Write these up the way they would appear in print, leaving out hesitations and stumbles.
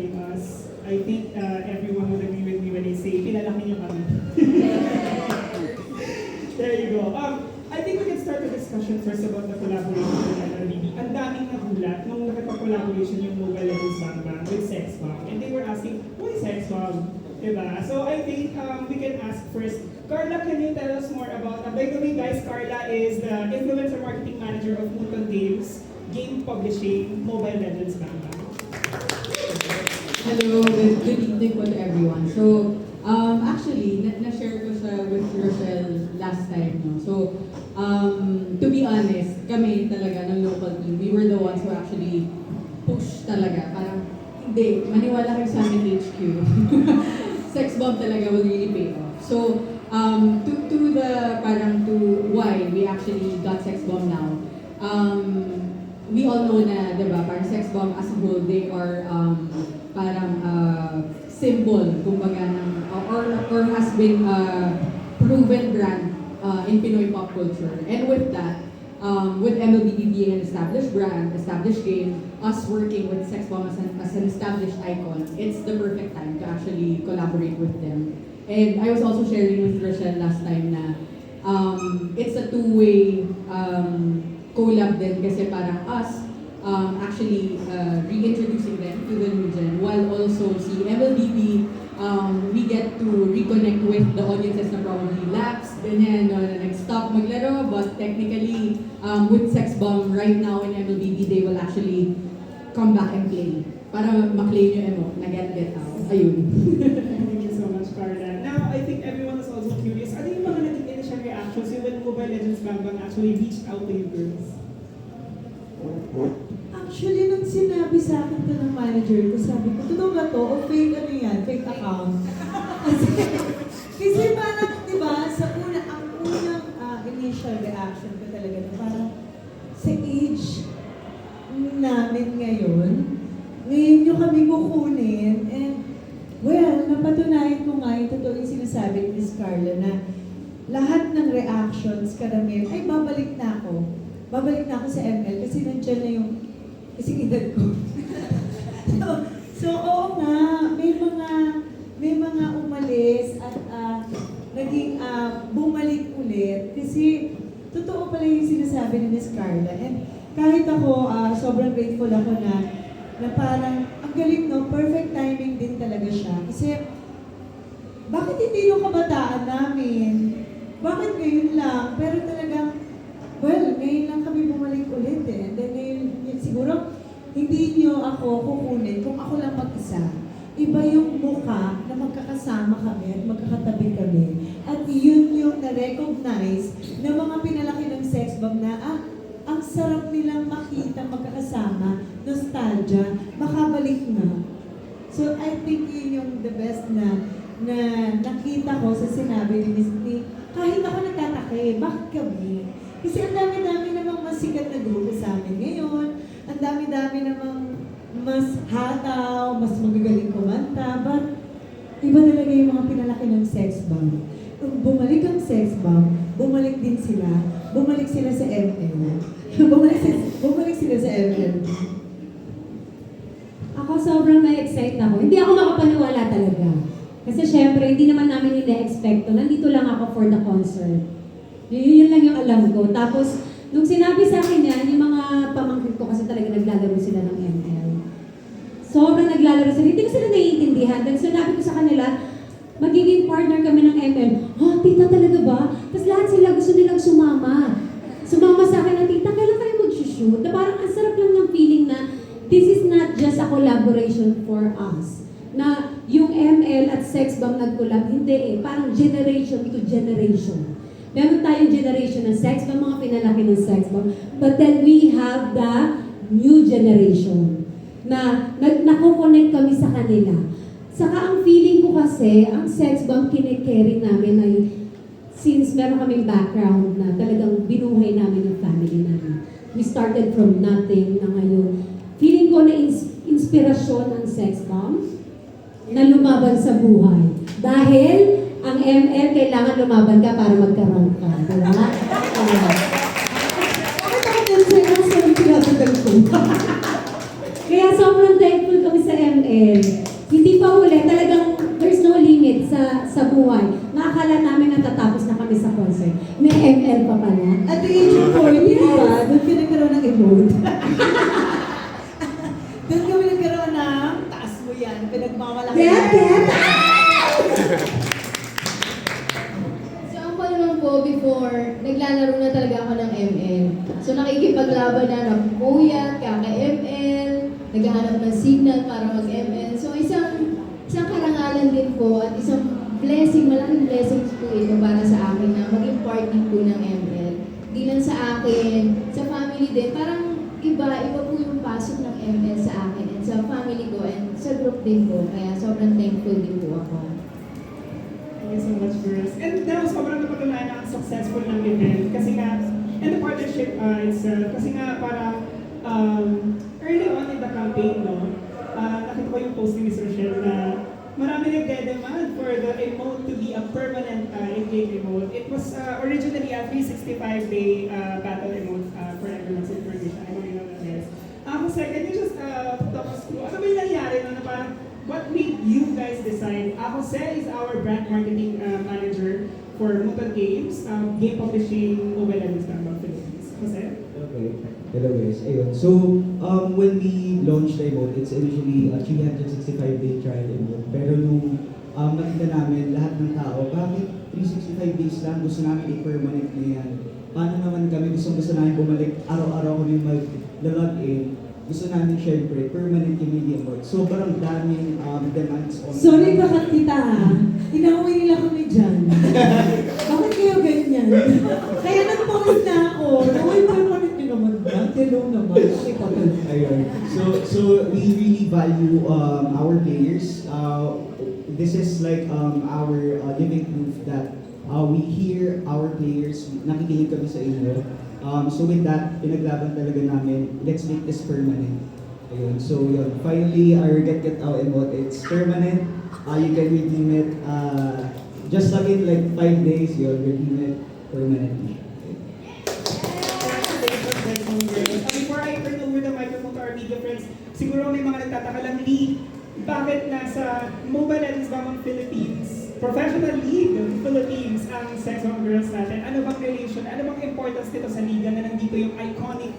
collaborate us. I think everyone would agree with me when I say, pinalaki niyo kami. There you go. I think we can start the discussion first about the collaboration with MLBB. Ang daming nagulat nung nakipag-collaboration yung Mobile Legends Bang Bang with Sexbomb. And they were asking, why Sexbomb? Diba? So I think we can ask first, Carla, can you tell us more about, by the way guys, Carla is the influencer marketing manager of Muton Games, game publishing, Mobile Legends Bang Bang. Hello, good evening po to everyone. So, actually, na-share ko siya with Rochelle last time. No? So, to be honest, kami talaga ng local team, we were the ones who actually push talaga. Parang, hindi, maniwala kayo sa amin HQ. Sexbomb talaga will really pay off. So, to why we actually got Sexbomb now, we all know na, diba, parang Sexbomb as a whole, they are parang symbol, kumbaga, ng, or has been proven brand in Pinoy pop culture. And with that, with MLBB being an established brand, established game, us working with Sexbomb as an established icon, it's the perfect time to actually collaborate with them. And I was also sharing with Rochelle last time na it's a two-way collab din kasi parang us actually reintroducing them to the new gen while also si MLBB we get to reconnect with the audiences na probably lapsed ganyan no, na nag-stop maglaro but technically with Sexbomb right now in MLBB they will actually come back and play para maklaim yung emo na get out. Ayun. Thank you so much, Carla. Now, I think everyone is also curious, ano yung mga naging initial reactions when Mobile Legends Bang Bang actually reached out to you girls? Actually, nung sinabi sa akin to ng manager ko, sabi ko, totoo ba to? O fake ano yan? Fake account? kasi parang, di ba, ang unang initial reaction ko talaga na parang sa age namin ngayon nyo kami kukunin and well, napatunayan ko nga yung totoo yung sinasabi ni Miss Carla na lahat ng reactions, karamihan, ay babalik na ako. Babalik na ako sa ML kasi nandiyan na yung kasing edad ko. so, oo nga, may mga umalis at naging bumalik ulit kasi totoo pala yung sinasabi ni Miss Carla. And kahit ako, sobrang grateful ako na parang ang galing no, perfect timing din talaga siya. Kasi bakit hindi yung kabataan namin? Bakit ngayon lang? Pero talagang well, ngayon lang kami bumalik ulit eh. And then ngayon, siguro, hindi niyo ako kukunin kung ako lang mag-isa. Iba yung mukha na magkakasama kami at magkakatabi kami. At yun yung na-recognize ng mga pinalaki ng Sexbomb na, ang sarap nilang makita magkakasama, nostalgia, makabalik na. So I think yun yung the best na nakita ko sa sinabi ni Miss T. Kahit ako nagtatake, bakit kami? Kasi ang dami-dami namang mas sikat na grupo sa amin ngayon. Ang dami-dami namang mas hataw, mas magagaling kumanta. But iba talaga yung mga pinalaki ng Sexbomb. Nung bumalik ang Sexbomb, bumalik din sila. Bumalik sila sa ML. bumalik sila sa ML. Ako sobrang na-excite ako. Hindi ako makapaniwala talaga. Kasi syempre, hindi naman namin ina-expect to. Nandito lang ako for the concert. Yun lang yung alam ko. Tapos, nung sinabi sa akin yan, yung mga pamangkin ko kasi talaga naglalaro sila ng ML. Sobrang naglalaro sila. Hindi ko sila naiintindihan. Then sinabi ko sa kanila, magiging partner kami ng ML. Tita talaga ba? Tapos lahat sila gusto nilang sumama. Sumama sa akin na, tita, kailan kayo mag-shoot? Na parang ang sarap lang ng feeling na this is not just a collaboration for us. Na yung ML at Sexbomb nag-collab, hindi eh. Parang generation to generation. Meron tayong generation ng Sexbomb, mga pinalaki ng Sexbomb. But then we have the new generation na nakukonect kami sa kanila. Saka ang feeling ko kasi, ang Sexbomb kine-carry namin ay since meron kaming background na talagang binuhay namin yung family namin. We started from nothing na ngayon. Feeling ko na inspirasyon ang Sexbomb na lumaban sa buhay. Dahil ang ML kailangan lumaban ka para magkaroon ka. Diba? Bakit ako din sa'yo sa pinatagal ko? Kaya sobrang thankful kami sa ML ML. Hindi pa huli, talagang there's no limit sa buhay. Nakakala namin natatapos na kami sa concert. May ML pa pala. At the age of 40, di ba? Doon ka nagkaroon ng emote. Doon kami nagkaroon ng taas mo yan, pinagmamalaki. Get! So ako naman po, before, naglalaro na talaga ako ng ML. So nakikipaglaban na ng kuya, kaka-ML, naghahanap ng signal para mag-ML. So isang karangalan din po at isang blessing, malaking blessings po ito para sa akin na maging part din po ng ML. Di lang sa akin, sa family din, parang iba po yung pasok ng ML sa akin and sa family ko and sa group din po. Kaya sobrang thankful din po ako. Thank you so much, girls. And now, sobrang napatunayan na ang successful ng event. Kasi nga, and the partnership itself, kasi nga para early on in the campaign, no, nakita ko yung post ni Ms. Rochelle na marami nagde-demand for the emote to be a permanent in-game emote. It was originally a 365-day battle emote for everyone's information. I don't know what that is. Jose, can you just talk us through, ano ba yung nangyari na parang what made you guys decide? Jose is our brand marketing manager for Mutant Games, game publishing, mobile and Starbucks Philippines. Jose? Okay. Hello guys. Ayun. So, when we launched the emote, it's initially a 365-day trial emote. Pero nung nakita namin lahat ng tao, bakit 365 days lang? Gusto namin i-permanent na yan. Paano naman kami gusto namin bumalik araw-araw kami mag-log in. Gusto namin syempre permanent yung media emote. So, parang daming demands on. Sorry bakat kita ha. Inauwi nila kami dyan. Bakit kayo ganyan? Kaya nag-post na ako. Uy, permanent nyo naman ba? Hello naman. Kasi patay. Ayun. So we really value our players. This is like our living proof that we hear our players, nakikinig kami sa inyo. So with that, pinaglaban talaga namin, let's make this permanent. Ayun. So yun, finally our Get Out emote, it's permanent. You can redeem it just like in like 5 days, you'll redeem it permanently. Before I turn over the microphone to our media friends, siguro may mga nagtataka lang, Lee, bakit nasa Mobile Legends Bamang Philippines, professional league ng Philippines ang Sex Bomb Girls natin? Ano bang relation, ano bang importance nito sa liga na nandito yung iconic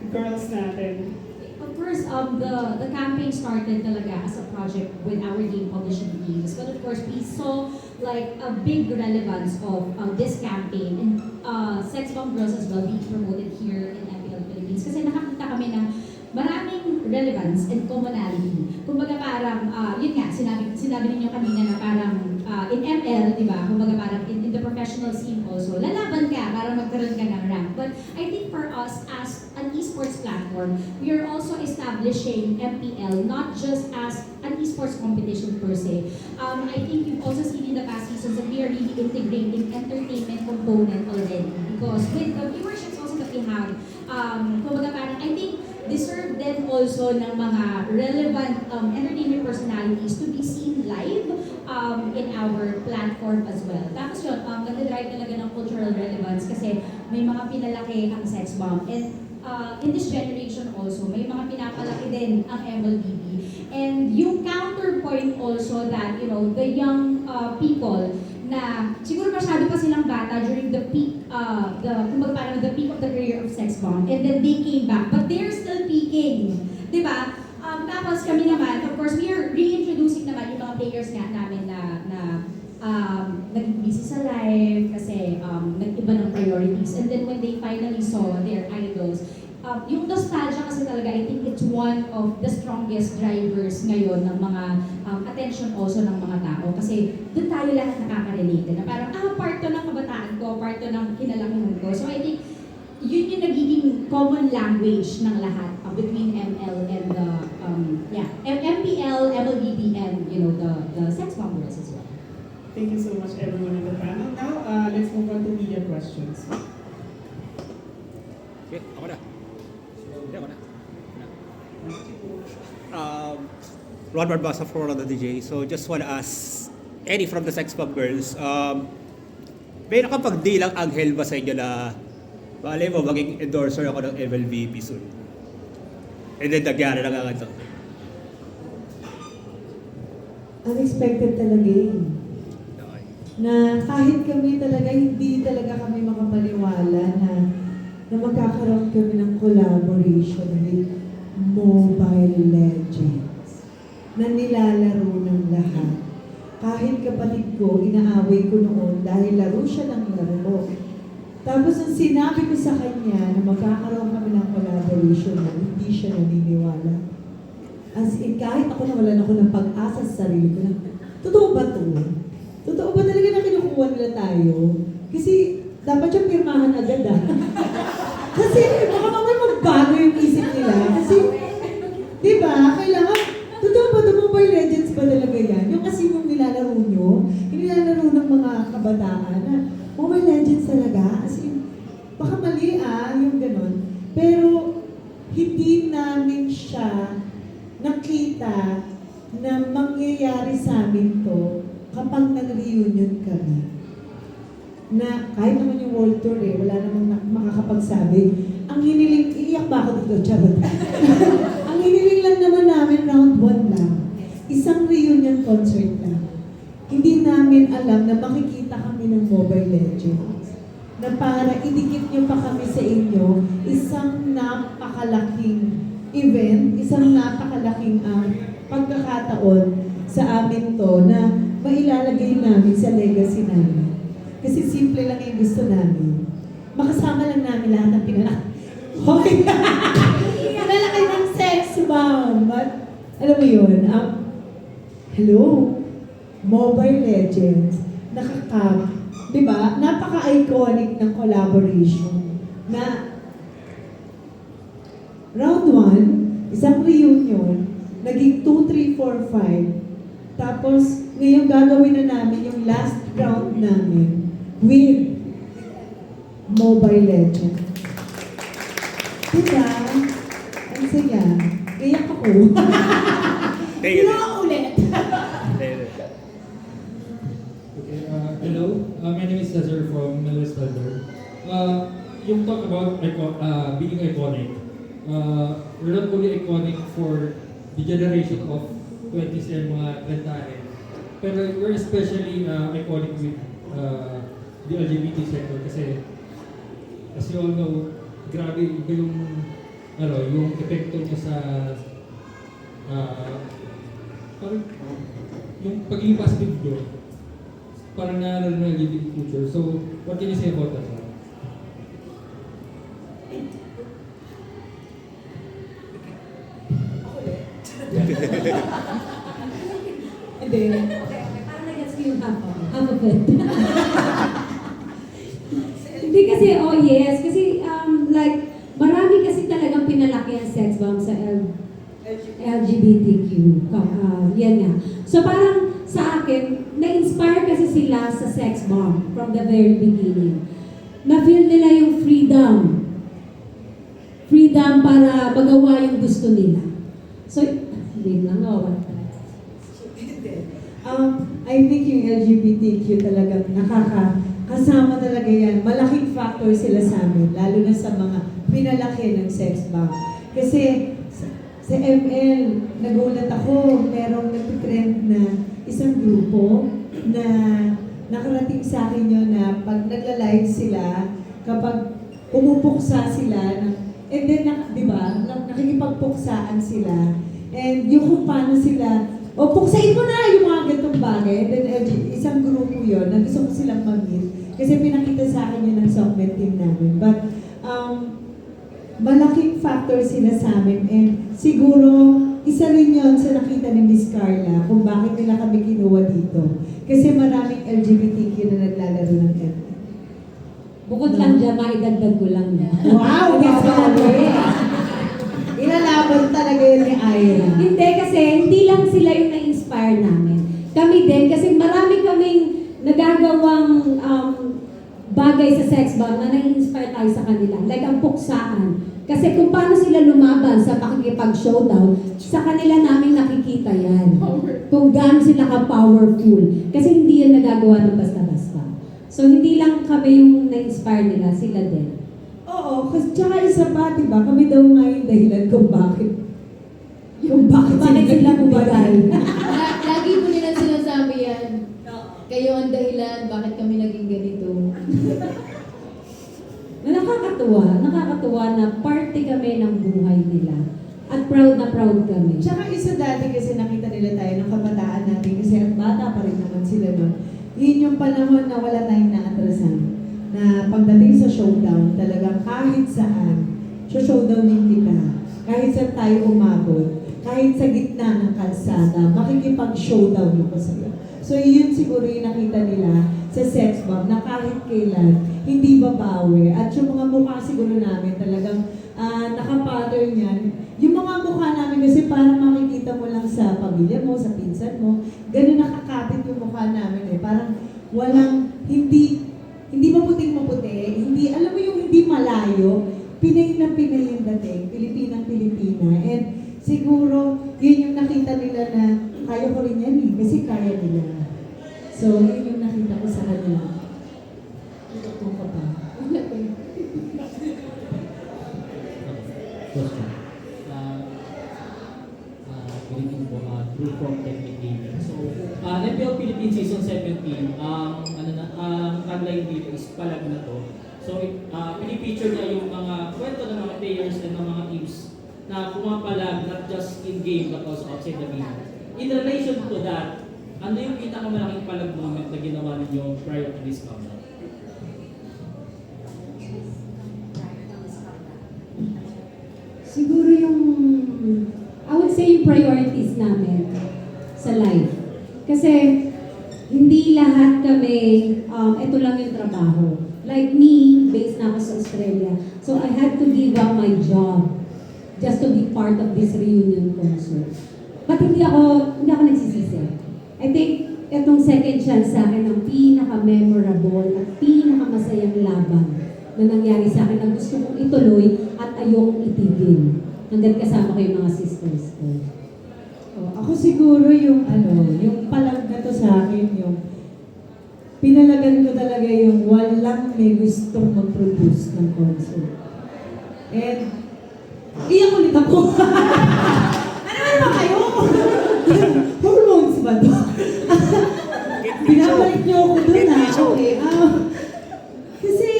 girls natin? Of course, the campaign started talaga as a project with our game publishing teams. But of course, we saw like a big relevance of this campaign and Sex Bomb Girls as well being promoted here in MPL Philippines. Kasi nakakita kami ng maraming relevance and commonality. Kumbaga parang, yun nga, sinabi ninyo kanina na parang in ML, di ba? Kumbaga parang in the professional scene also, lalaban ka para magkaroon ka ng rank. But I think for us as an esports platform, we are also establishing MPL not just as an esports competition per se. I think you've also seen in the past seasons that we are really integrating entertainment component already because with the viewerships also that we have, kumbaga parang I think deserve din also ng mga relevant entertainment personalities to be seen live in our platform as well. Tapos yun, nag-drive talaga ng cultural relevance kasi may mga pinalaki ang Sex Bomb. And in this generation also, may mga pinapalaki din ang MLBB. And yung counterpoint also that, you know, the young people na siguro masyado pa silang bata during the peak, kumbaga parang the peak of the career of Sex Bomb. And then they came back, but they're still peaking. Diba? Tapos kami naman, of course, we are reintroducing naman yung mga players nga namin na naging busy sa life kasi nag-iba ng priorities. And then when they finally saw their idols, yung nostalgia kasi talaga, I think it's one of the strongest drivers ngayon ng mga attention also ng mga tao. Kasi doon tayo lahat nakaka-relate na parang, part to ng kabataan ko, part to ng kinalakihan ko. So I think yun yung nagiging common language ng lahat between ML and the MPL, MLBB, and you know the Sex Bomb Girls as well. Thank you so much everyone in the panel. Now, let's move on to media questions. Okay, ako na. Hindi, ako na. Ron Barbasa for the DJ. So just want to ask Eddie from the Sex Bomb Girls. May nakapagdilang anghel ba sa inyo na malay mo maging endorser ako ng MLBB soon? And then nagyari na nga ito. unexpected talaga na kahit kami talaga, hindi talaga kami makapaniwala na magkakaroon kami ng collaboration with Mobile Legends na nilalaro ng lahat. Kahit kapatid ko, inaaway ko noon dahil laro siya ng laro. Tapos nung sinabi ko sa kanya na magkakaroon kami ng collaboration na hindi siya naniniwala. As in, kahit ako nawalan ako ng pag-asa sa sarili ko na, totoo ba ito? Totoo ba talaga na kinukuha nila tayo? Kasi dapat siya pirmahan agad Kasi baka mamaya magbago yung isip nila. Kasi, di ba, kailangan, totoo ba ito Mobile Legends ba talaga yan? Yung kasi yung nilalaro nyo, yung nilalaro ng mga kabataan na Mobile Legends talaga, as in, baka mali yung ganun. Pero, hindi namin siya nakita na mangyayari sa amin to kapag nag-reunion kami. Na kahit naman yung world tour wala namang makakapagsabi. Ang hiniling, iiyak ba ako dito? Charot. Ang hiniling lang naman namin, round 1 lang. Isang reunion concert lang. Hindi namin alam na makikita kami ng Mobile Legends. Na para idikit nyo pa kami sa inyo, isang napakalaking event, isang napakalaking pagkakataon sa amin to na mailalagay namin sa legacy namin. Kasi simple lang yung gusto namin. Makasama lang namin lahat ng pinalaki. Okay. Pinalaki ng sex bomb. But, alam mo yun, hello, Mobile Legends, di ba? Napaka-iconic ng collaboration na round 1, isang reunion, naging 2, 3, 4, 5. Tapos, ngayon gagawin na namin yung last round namin with Mobile Legends. Diba? Ang saya. Iyak ako. Thank you. Ulit. Okay, hello. My name is Cesar from Melwis Thunder. Yung talk about being iconic, we're not only iconic for the generation of 20s and mga trentahe, pero we're especially iconic with the LGBT sector kasi as you all know, grabe iba yung epekto niya sa parang yung pagiging positive nyo, parang naalala ng LGBT culture. So, what can you say about that? Hindi. Parang nag-gets ko yung half of it. Hindi kasi, oh yes, kasi like, marami kasi talagang pinalaki ang sex bomb sa LGBTQ. Yan nga. So parang sa akin, na-inspire kasi sila sa sex bomb from the very beginning. Na-feel nila yung freedom. Freedom para magawa yung gusto nila. So, hindi lang ako. I think yung LGBTQ talagang kasama talaga yan. Malaking factor sila sa amin, lalo na sa mga pinalaki ng sex bomb. Kasi sa ML, nagulat ako, merong nag-trend na isang grupo na nakarating sa akin yun na pag nagla-live sila, kapag pumupuksa sila, and then, di ba, nakikipagpuksaan sila, and yung kung paano sila, puksain mo na yung mga ganitong bagay. And then, isang grupo yun na gusto ko silang mag-meet. Kasi pinakita sa akin yun ng Songmen team namin. But, malaking factor sila sa amin. And siguro, isa rin yun sa nakita ni Miss Carla kung bakit nila kami kinuha dito. Kasi maraming LGBTQ na naglalaro ng ML. Bukod lang dyan, maidagdag ko lang na. Wow! Gets ko lang eh. Ilalaban talaga yun ni Ira. Hindi kasi, hindi lang sila yung na-inspire namin. Kami din, kasi marami kaming nagagawang bagay sa sex bomb na na-inspire tayo sa kanila. Like ang puksaan. Kasi kung paano sila lumaban sa pakikipag-showdown, sa kanila namin nakikita yan. Kung gaano sila ka-powerful. Kasi hindi yan nagagawa ng basta-basta. So hindi lang kami yung na-inspire nila, sila din. Oo, kasi tsaka isa pa, diba? Kami daw nga yung dahilan kung bakit. Yung bakit Bakit sila bumatay. Lagi po nila proud kami. Tsaka isa dati kasi nakita nila tayo ng kabataan natin kasi at bata pa rin naman sila nun. Yun yung panahon na wala tayong naatrasan. Na pagdating sa showdown, talagang kahit saan, showdownin kita. Kahit saan tayo umabot, kahit sa gitna ng kalsada, makikipag-showdown ako sa'yo. So yun siguro yung nakita nila sa sex bomb na kahit kailan, hindi babawi. At yung mga mukha siguro namin talagang nakapattern yan. Yung mga mukha namin kasi parang makikita mo lang sa pamilya mo, sa pinsan mo, ganun nakakapit yung mukha namin eh. Parang walang, hindi maputing-maputi, hindi, alam mo yung hindi malayo, Pinay na Pinay yung dating, Pilipinang-Pilipina. And siguro, yun yung nakita nila na kaya ko rin yan eh, kasi kaya nila. So, yun yung nakita ko sa kanila. Ito ka pa. Question. Philippine po, Drew from Technic Gaming. So, NPL Philippines Season 17, tagline dito is palag na to. So, pinipicture niya yung mga kwento ng mga players and ng mga teams na pumapalag not just in game but also outside the game. In relation to that, ano yung pinakamalaking palag moment na ginawa ninyo prior to this comeback? Siguro yung, I would say yung priorities namin sa life. Kasi hindi lahat kami, ito lang yung trabaho. Like me, based na ako sa Australia. So I had to give up my job just to be part of this reunion concert. But hindi ako nagsisisi. I think itong second chance sa akin ang pinaka-memorable at pinaka-masayang laban na nangyari sa akin na gusto kong ituloy at ayokong itigil hanggang kasama ko yung mga sisters ko. Oh, ako siguro yung yung palag na to sa akin, yung pinalagan ko talaga yung walang may gustong mag-produce ng concert. And, iyak ulit ako. Ano ba kayo? Hormones ba to? Binabalik niyo ako dun ha. Okay. Kasi,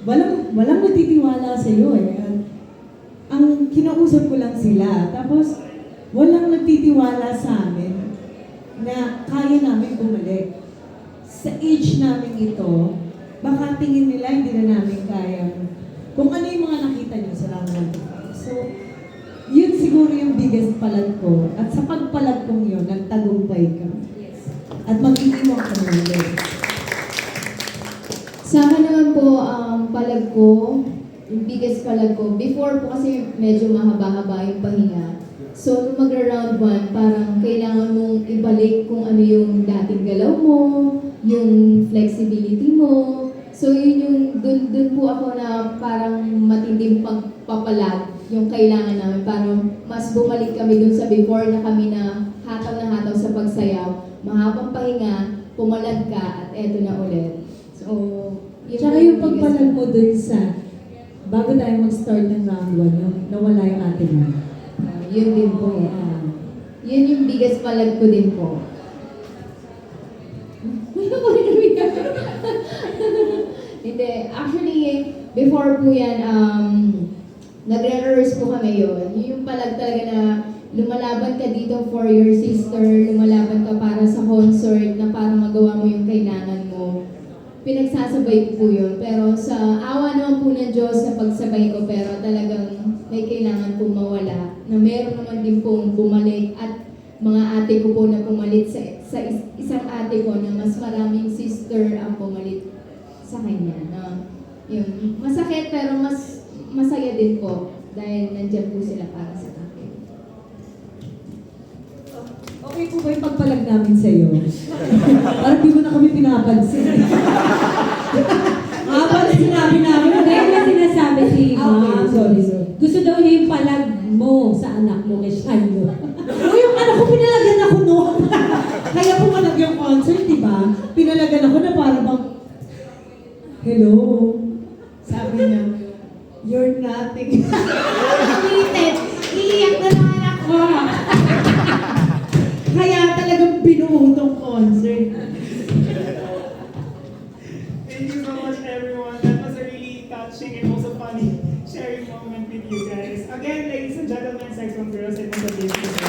walang nagtitiwala sa iyo eh. Ang kinausap ko lang sila. Tapos, walang nagtitiwala sa amin na kaya namin bumalik. Sa age namin ito, baka tingin nila hindi na namin kaya. Kung ano yung mga nakita nyo sa Round 1. So, yun siguro yung biggest palag ko. At sa pagpalag kong yun, nagtagumpay ka. At mag-iiwan ka naman. Sa akin naman po, palag ko, yung biggest palag ko, before po kasi medyo mahaba-haba yung pahinga. So, nung magra-round 1, parang kailangan mong ibalik kung ano yung dating galaw mo, yung flexibility mo. So, yun yung, dun po ako na parang matinding pagpapalag yung kailangan namin. Parang mas bumalik kami dun sa before na kami na hataw sa pagsayaw. Mahabang pahinga, pumalag ka, at eto na ulit. So, yun Tsaka yung pagpalag mo dun sa, bago tayo mag-start ng round 1, yung nawala yung ate mo. Yun din po. Yun yung biggest palag ko din po. Hindi. Actually, before po yan, nagre-rehearse po kami yun. Yun yung palag talaga na lumalaban ka dito for your sister, lumalaban ka para sa concert na para magawa mo yung kailangan mo. Pinagsasabay ko po yun. Pero sa awa naman po ng Diyos sa pagsabay ko, pero talagang may kailangan pong mawala. Na meron naman din pong bumalik at mga ate ko po na pumalit sa isang ate ko na mas maraming sister ang pumalit sa kanya. Na, yun, masakit pero mas masaya din po dahil nandiyan po sila para sa akin. Okay po ba yung pagpalag namin sa'yo? Parang di mo na kami pinapansin. Parang sinabi namin. Kaya na sinasabi si Ma'am, Sorry. gusto daw niya yung palag mo sa anak mo kay Shiloh. O yung anak ko, pinalagan ako noon. Kaya pumalag yung concert, di ba? Pinalagan ako na para bang, hello. Sabi niya, you're nothing. Ulitin, iiyak na naman ako. Kaya talagang binuo tong concert. Thank you so much, everyone. That was a really touching and also funny sharing moment with you guys. Again, ladies and gentlemen, Sex Bomb Girls, and